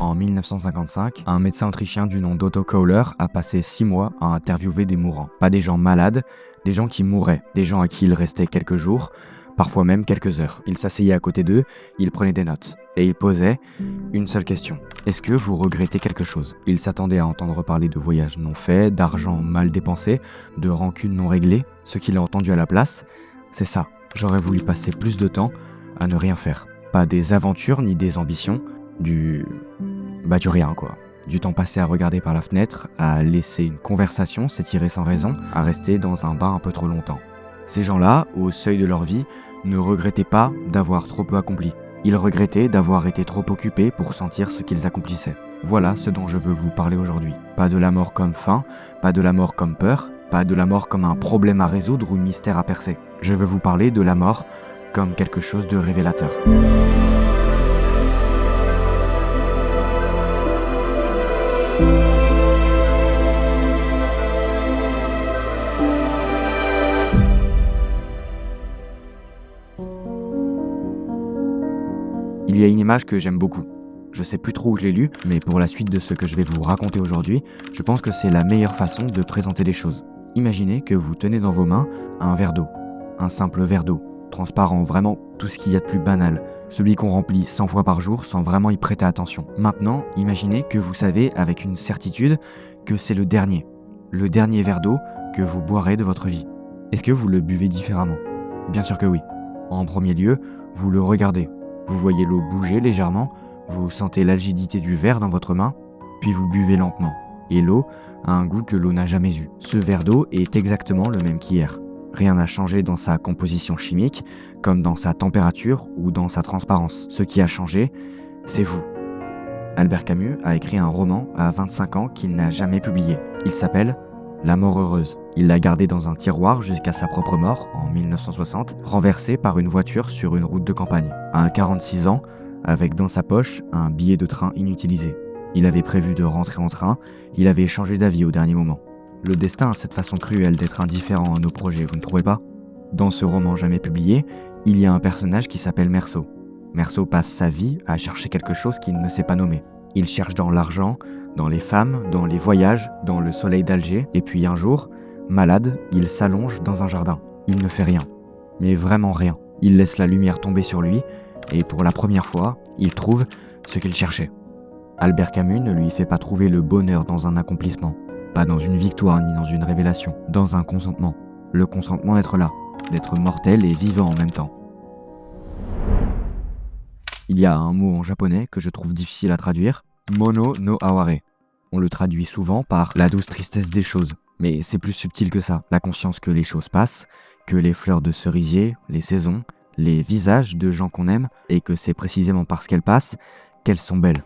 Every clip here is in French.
En 1955, un médecin autrichien du nom d'Otto Kohler a passé 6 mois à interviewer des mourants. Pas des gens malades, des gens qui mouraient, des gens à qui il restait quelques jours, parfois même quelques heures. Il s'asseyait à côté d'eux, il prenait des notes, et il posait une seule question. Est-ce que vous regrettez quelque chose ? Il s'attendait à entendre parler de voyages non faits, d'argent mal dépensé, de rancunes non réglées. Ce qu'il a entendu à la place, c'est ça. J'aurais voulu passer plus de temps à ne rien faire. Pas des aventures ni des ambitions, du rien quoi. Du temps passé à regarder par la fenêtre, à laisser une conversation s'étirer sans raison, à rester dans un bain un peu trop longtemps. Ces gens-là, au seuil de leur vie, ne regrettaient pas d'avoir trop peu accompli. Ils regrettaient d'avoir été trop occupés pour sentir ce qu'ils accomplissaient. Voilà ce dont je veux vous parler aujourd'hui. Pas de la mort comme fin, pas de la mort comme peur, pas de la mort comme un problème à résoudre ou un mystère à percer. Je veux vous parler de la mort comme quelque chose de révélateur. Il y a une image que j'aime beaucoup. Je sais plus trop où je l'ai lue, mais pour la suite de ce que je vais vous raconter aujourd'hui, je pense que c'est la meilleure façon de présenter les choses. Imaginez que vous tenez dans vos mains un verre d'eau. Un simple verre d'eau, transparent, vraiment tout ce qu'il y a de plus banal. Celui qu'on remplit 100 fois par jour sans vraiment y prêter attention. Maintenant, imaginez que vous savez avec une certitude que c'est le dernier verre d'eau que vous boirez de votre vie. Est-ce que vous le buvez différemment ? Bien sûr que oui. En premier lieu, vous le regardez. Vous voyez l'eau bouger légèrement, vous sentez l'algidité du verre dans votre main, puis vous buvez lentement. Et l'eau a un goût que l'eau n'a jamais eu. Ce verre d'eau est exactement le même qu'hier. Rien n'a changé dans sa composition chimique, comme dans sa température ou dans sa transparence. Ce qui a changé, c'est vous. Albert Camus a écrit un roman à 25 ans qu'il n'a jamais publié. Il s'appelle « La mort heureuse ». Il l'a gardé dans un tiroir jusqu'à sa propre mort, en 1960, renversé par une voiture sur une route de campagne. À 46 ans, avec dans sa poche un billet de train inutilisé. Il avait prévu de rentrer en train, il avait changé d'avis au dernier moment. Le destin a cette façon cruelle d'être indifférent à nos projets, vous ne trouvez pas ? Dans ce roman jamais publié, il y a un personnage qui s'appelle Meursault. Meursault passe sa vie à chercher quelque chose qu'il ne sait pas nommer. Il cherche dans l'argent, dans les femmes, dans les voyages, dans le soleil d'Alger, et puis un jour, malade, il s'allonge dans un jardin. Il ne fait rien, mais vraiment rien. Il laisse la lumière tomber sur lui, et pour la première fois, il trouve ce qu'il cherchait. Albert Camus ne lui fait pas trouver le bonheur dans un accomplissement, pas dans une victoire ni dans une révélation, dans un consentement. Le consentement d'être là, d'être mortel et vivant en même temps. Il y a un mot en japonais que je trouve difficile à traduire, mono no aware. On le traduit souvent par la douce tristesse des choses, mais c'est plus subtil que ça. La conscience que les choses passent, que les fleurs de cerisier, les saisons, les visages de gens qu'on aime, et que c'est précisément parce qu'elles passent qu'elles sont belles.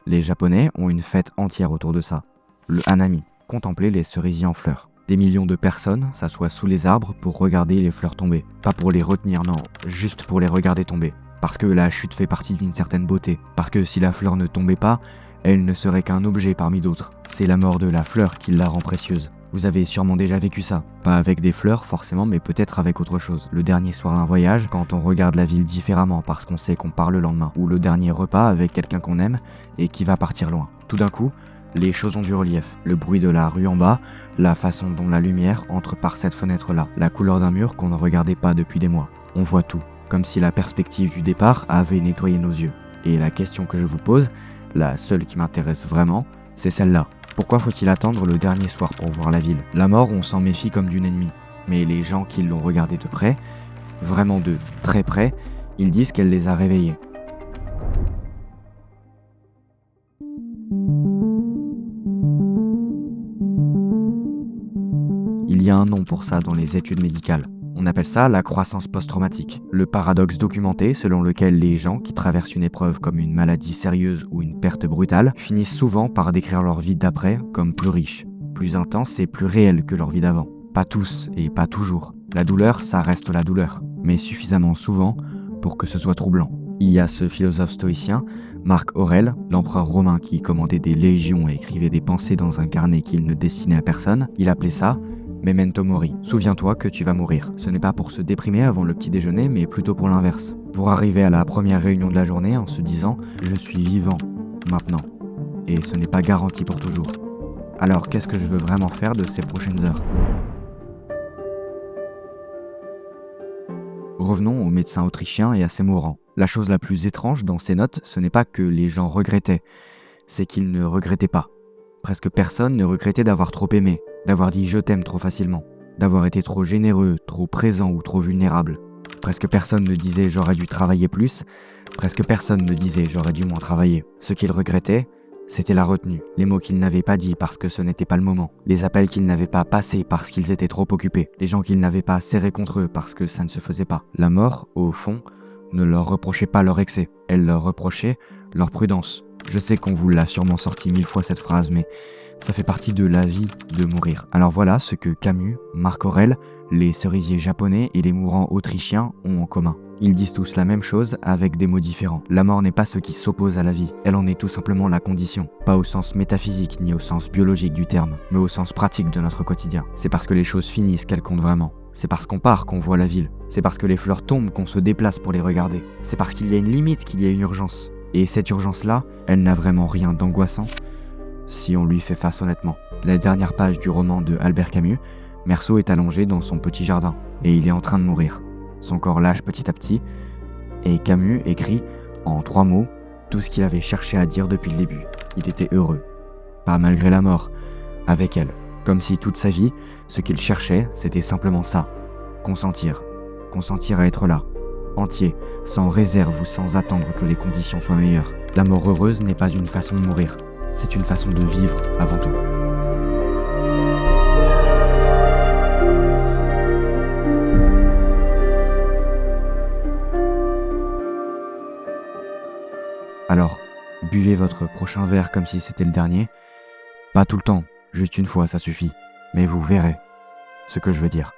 Les Japonais ont une fête entière autour de ça, le hanami, contempler les cerisiers en fleurs. Des millions de personnes s'assoient sous les arbres pour regarder les fleurs tomber. Pas pour les retenir, non, juste pour les regarder tomber. Parce que la chute fait partie d'une certaine beauté. Parce que si la fleur ne tombait pas, elle ne serait qu'un objet parmi d'autres. C'est la mort de la fleur qui la rend précieuse. Vous avez sûrement déjà vécu ça. Pas avec des fleurs forcément, mais peut-être avec autre chose. Le dernier soir d'un voyage, quand on regarde la ville différemment parce qu'on sait qu'on part le lendemain. Ou le dernier repas avec quelqu'un qu'on aime et qui va partir loin. Tout d'un coup, les choses ont du relief. Le bruit de la rue en bas, la façon dont la lumière entre par cette fenêtre-là, la couleur d'un mur qu'on ne regardait pas depuis des mois. On voit tout, comme si la perspective du départ avait nettoyé nos yeux. Et la question que je vous pose, la seule qui m'intéresse vraiment, c'est celle-là. Pourquoi faut-il attendre le dernier soir pour voir la ville ? La mort, on s'en méfie comme d'une ennemie. Mais les gens qui l'ont regardée de près, vraiment de très près, ils disent qu'elle les a réveillés. Il y a un nom pour ça dans les études médicales. On appelle ça la croissance post-traumatique. Le paradoxe documenté selon lequel les gens qui traversent une épreuve comme une maladie sérieuse ou une perte brutale finissent souvent par décrire leur vie d'après comme plus riche, plus intense et plus réelle que leur vie d'avant. Pas tous et pas toujours. La douleur, ça reste la douleur, mais suffisamment souvent pour que ce soit troublant. Il y a ce philosophe stoïcien, Marc Aurèle, l'empereur romain qui commandait des légions et écrivait des pensées dans un carnet qu'il ne destinait à personne. Il appelait ça Memento mori. Souviens-toi que tu vas mourir. Ce n'est pas pour se déprimer avant le petit déjeuner, mais plutôt pour l'inverse. pour arriver à la première réunion de la journée en se disant « je suis vivant, maintenant ». Et ce n'est pas garanti pour toujours. Alors qu'est-ce que je veux vraiment faire de ces prochaines heures? Revenons au médecin autrichien et à ses mourants. La chose la plus étrange dans ces notes, ce n'est pas que les gens regrettaient, c'est qu'ils ne regrettaient pas. Presque personne ne regrettait d'avoir trop aimé, d'avoir dit « je t'aime » trop facilement, d'avoir été trop généreux, trop présent ou trop vulnérable. Presque personne ne disait « j'aurais dû travailler plus », presque personne ne disait « j'aurais dû moins travailler ». Ce qu'ils regrettaient, c'était la retenue, les mots qu'ils n'avaient pas dit parce que ce n'était pas le moment, les appels qu'ils n'avaient pas passés parce qu'ils étaient trop occupés, les gens qu'ils n'avaient pas serrés contre eux parce que ça ne se faisait pas. La mort, au fond, ne leur reprochait pas leur excès, elle leur reprochait leur prudence. Je sais qu'on vous l'a sûrement sorti 1000 fois cette phrase, mais ça fait partie de la vie de mourir. Alors voilà ce que Camus, Marc Aurèle, les cerisiers japonais et les mourants autrichiens ont en commun. Ils disent tous la même chose avec des mots différents. La mort n'est pas ce qui s'oppose à la vie, elle en est tout simplement la condition. Pas au sens métaphysique ni au sens biologique du terme, mais au sens pratique de notre quotidien. C'est parce que les choses finissent qu'elles comptent vraiment. C'est parce qu'on part qu'on voit la ville. C'est parce que les fleurs tombent qu'on se déplace pour les regarder. C'est parce qu'il y a une limite qu'il y a une urgence. Et cette urgence-là, elle n'a vraiment rien d'angoissant si on lui fait face honnêtement. La dernière page du roman de Albert Camus, Meursault est allongé dans son petit jardin et il est en train de mourir. Son corps lâche petit à petit et Camus écrit en 3 mots tout ce qu'il avait cherché à dire depuis le début. Il était heureux, pas malgré la mort, avec elle. Comme si toute sa vie, ce qu'il cherchait, c'était simplement ça, consentir à être là, entier, sans réserve ou sans attendre que les conditions soient meilleures. La mort heureuse n'est pas une façon de mourir, c'est une façon de vivre avant tout. Alors, buvez votre prochain verre comme si c'était le dernier. Pas tout le temps, juste une fois, ça suffit. Mais vous verrez ce que je veux dire.